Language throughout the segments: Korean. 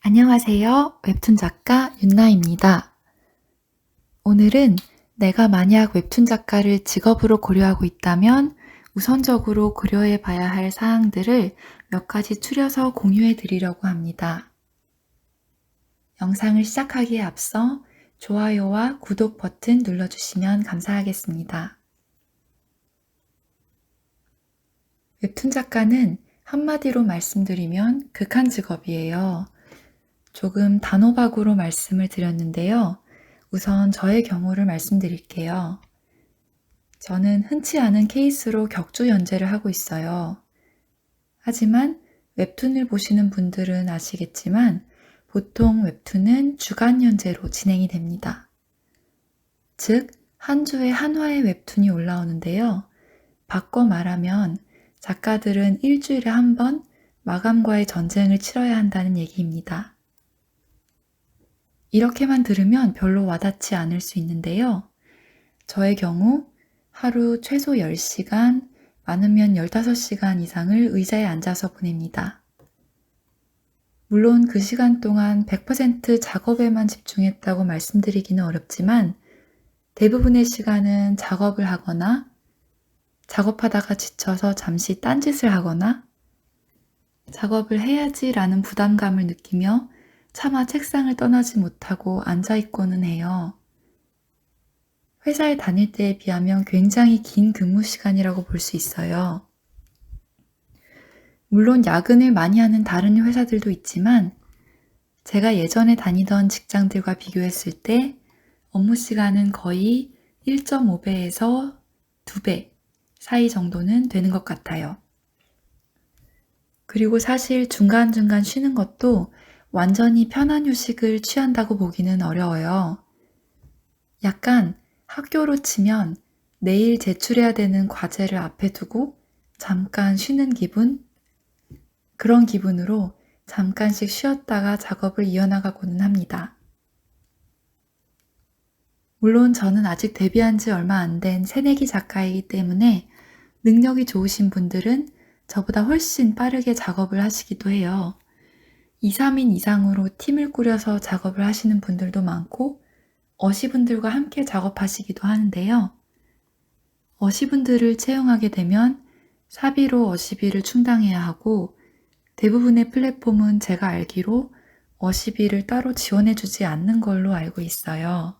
안녕하세요. 웹툰 작가 윤나입니다. 오늘은 내가 만약 웹툰 작가를 직업으로 고려하고 있다면 우선적으로 고려해 봐야 할 사항들을 몇 가지 추려서 공유해 드리려고 합니다. 영상을 시작하기에 앞서 좋아요와 구독 버튼 눌러주시면 감사하겠습니다. 웹툰 작가는 한마디로 말씀드리면 극한 직업이에요. 조금 단호박으로 말씀을 드렸는데요. 우선 저의 경우를 말씀드릴게요. 저는 흔치 않은 케이스로 격주 연재를 하고 있어요. 하지만 웹툰을 보시는 분들은 아시겠지만 보통 웹툰은 주간 연재로 진행이 됩니다. 즉, 한 주에 한 화의 웹툰이 올라오는데요. 바꿔 말하면 작가들은 일주일에 한 번 마감과의 전쟁을 치러야 한다는 얘기입니다. 이렇게만 들으면 별로 와닿지 않을 수 있는데요. 저의 경우 하루 최소 10시간, 많으면 15시간 이상을 의자에 앉아서 보냅니다. 물론 그 시간 동안 100% 작업에만 집중했다고 말씀드리기는 어렵지만 대부분의 시간은 작업을 하거나 작업하다가 지쳐서 잠시 딴짓을 하거나 작업을 해야지라는 부담감을 느끼며 차마 책상을 떠나지 못하고 앉아있고는 해요. 회사에 다닐 때에 비하면 굉장히 긴 근무 시간이라고 볼 수 있어요. 물론 야근을 많이 하는 다른 회사들도 있지만 제가 예전에 다니던 직장들과 비교했을 때 업무 시간은 거의 1.5배에서 2배 사이 정도는 되는 것 같아요. 그리고 사실 중간중간 쉬는 것도 완전히 편한 휴식을 취한다고 보기는 어려워요. 약간 학교로 치면 내일 제출해야 되는 과제를 앞에 두고 잠깐 쉬는 기분? 그런 기분으로 잠깐씩 쉬었다가 작업을 이어나가고는 합니다. 물론 저는 아직 데뷔한 지 얼마 안 된 새내기 작가이기 때문에 능력이 좋으신 분들은 저보다 훨씬 빠르게 작업을 하시기도 해요. 2, 3인 이상으로 팀을 꾸려서 작업을 하시는 분들도 많고 어시분들과 함께 작업하시기도 하는데요. 어시분들을 채용하게 되면 사비로 어시비를 충당해야 하고 대부분의 플랫폼은 제가 알기로 어시비를 따로 지원해주지 않는 걸로 알고 있어요.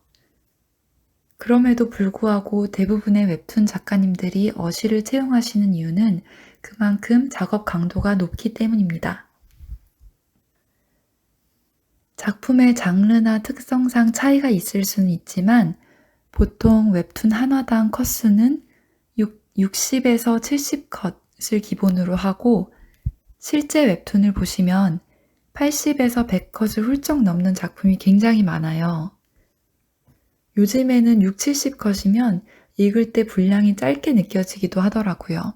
그럼에도 불구하고 대부분의 웹툰 작가님들이 어시를 채용하시는 이유는 그만큼 작업 강도가 높기 때문입니다. 작품의 장르나 특성상 차이가 있을 수는 있지만 보통 웹툰 한화당 컷수는 60에서 70컷을 기본으로 하고 실제 웹툰을 보시면 80에서 100컷을 훌쩍 넘는 작품이 굉장히 많아요. 요즘에는 6, 70컷이면 읽을 때 분량이 짧게 느껴지기도 하더라고요.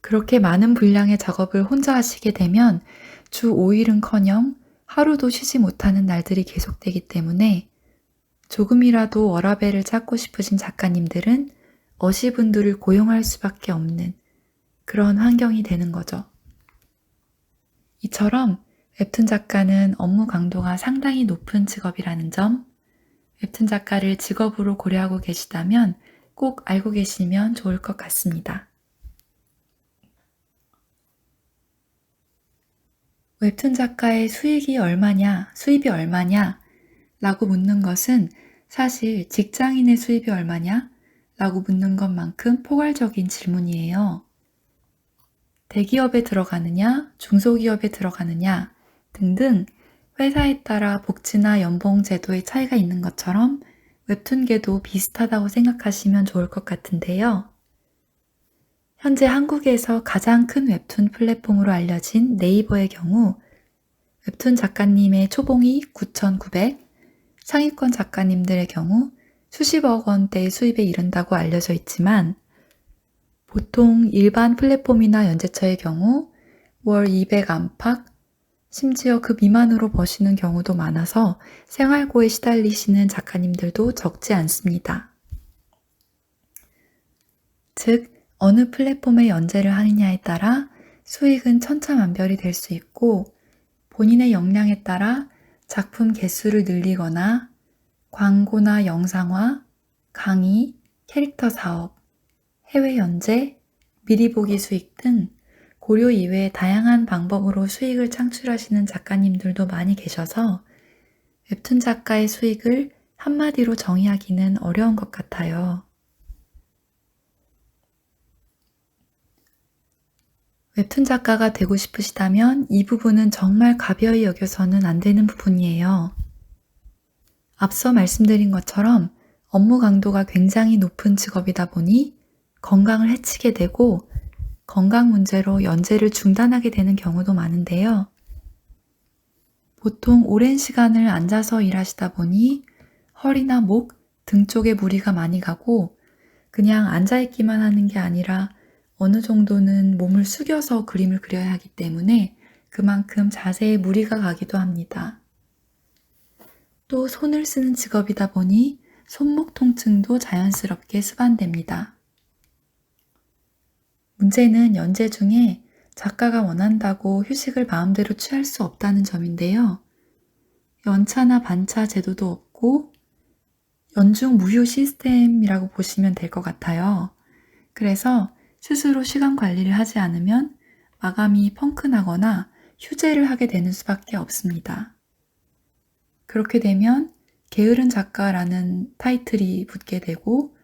그렇게 많은 분량의 작업을 혼자 하시게 되면 주 5일은커녕 하루도 쉬지 못하는 날들이 계속되기 때문에 조금이라도 워라밸을 찾고 싶으신 작가님들은 어시분들을 고용할 수밖에 없는 그런 환경이 되는 거죠. 이처럼 웹툰 작가는 업무 강도가 상당히 높은 직업이라는 점, 웹툰 작가를 직업으로 고려하고 계시다면 꼭 알고 계시면 좋을 것 같습니다. 웹툰 작가의 수입이 얼마냐 라고 묻는 것은 사실 직장인의 수입이 얼마냐 라고 묻는 것만큼 포괄적인 질문이에요. 대기업에 들어가느냐, 중소기업에 들어가느냐 등등 회사에 따라 복지나 연봉 제도의 차이가 있는 것처럼 웹툰계도 비슷하다고 생각하시면 좋을 것 같은데요. 현재 한국에서 가장 큰 웹툰 플랫폼으로 알려진 네이버의 경우 웹툰 작가님의 초봉이 9,900, 상위권 작가님들의 경우 수십억 원대의 수입에 이른다고 알려져 있지만 보통 일반 플랫폼이나 연재처의 경우 월 200 안팎, 심지어 그 미만으로 버시는 경우도 많아서 생활고에 시달리시는 작가님들도 적지 않습니다. 즉, 어느 플랫폼에 연재를 하느냐에 따라 수익은 천차만별이 될 수 있고 본인의 역량에 따라 작품 개수를 늘리거나 광고나 영상화, 강의, 캐릭터 사업, 해외 연재, 미리 보기 수익 등 고려 이외의 다양한 방법으로 수익을 창출하시는 작가님들도 많이 계셔서 웹툰 작가의 수익을 한마디로 정의하기는 어려운 것 같아요. 웹툰 작가가 되고 싶으시다면 이 부분은 정말 가벼이 여겨서는 안 되는 부분이에요. 앞서 말씀드린 것처럼 업무 강도가 굉장히 높은 직업이다 보니 건강을 해치게 되고 건강 문제로 연재를 중단하게 되는 경우도 많은데요. 보통 오랜 시간을 앉아서 일하시다 보니 허리나 목, 등 쪽에 무리가 많이 가고 그냥 앉아있기만 하는 게 아니라 어느 정도는 몸을 숙여서 그림을 그려야 하기 때문에 그만큼 자세에 무리가 가기도 합니다. 또 손을 쓰는 직업이다 보니 손목 통증도 자연스럽게 수반됩니다. 문제는 연재 중에 작가가 원한다고 휴식을 마음대로 취할 수 없다는 점인데요. 연차나 반차 제도도 없고 연중 무휴 시스템이라고 보시면 될 것 같아요. 그래서 스스로 시간 관리를 하지 않으면 마감이 펑크나거나 휴재를 하게 되는 수밖에 없습니다. 그렇게 되면 게으른 작가라는 타이틀이 붙게 되고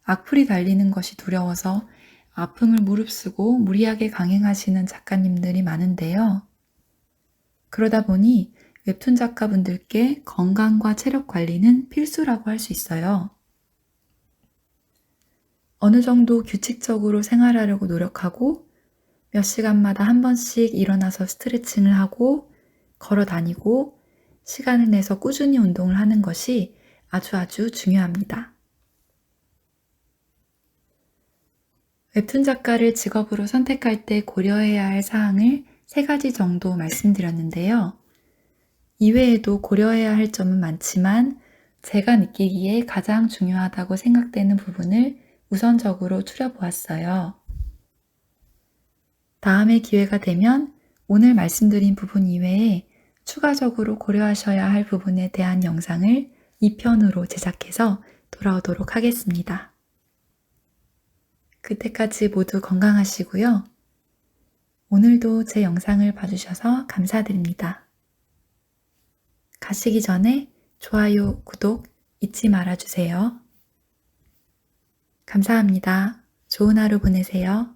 악플이 달리는 것이 두려워서 아픔을 무릅쓰고 무리하게 강행하시는 작가님들이 많은데요. 그러다 보니 웹툰 작가분들께 건강과 체력 관리는 필수라고 할 수 있어요. 어느 정도 규칙적으로 생활하려고 노력하고 몇 시간마다 한 번씩 일어나서 스트레칭을 하고 걸어 다니고 시간을 내서 꾸준히 운동을 하는 것이 아주 중요합니다. 웹툰 작가를 직업으로 선택할 때 고려해야 할 사항을 3가지 정도 말씀드렸는데요. 이외에도 고려해야 할 점은 많지만 제가 느끼기에 가장 중요하다고 생각되는 부분을 우선적으로 추려보았어요. 다음에 기회가 되면 오늘 말씀드린 부분 이외에 추가적으로 고려하셔야 할 부분에 대한 영상을 2편으로 제작해서 돌아오도록 하겠습니다. 그때까지 모두 건강하시고요. 오늘도 제 영상을 봐주셔서 감사드립니다. 가시기 전에 좋아요, 구독 잊지 말아주세요. 감사합니다. 좋은 하루 보내세요.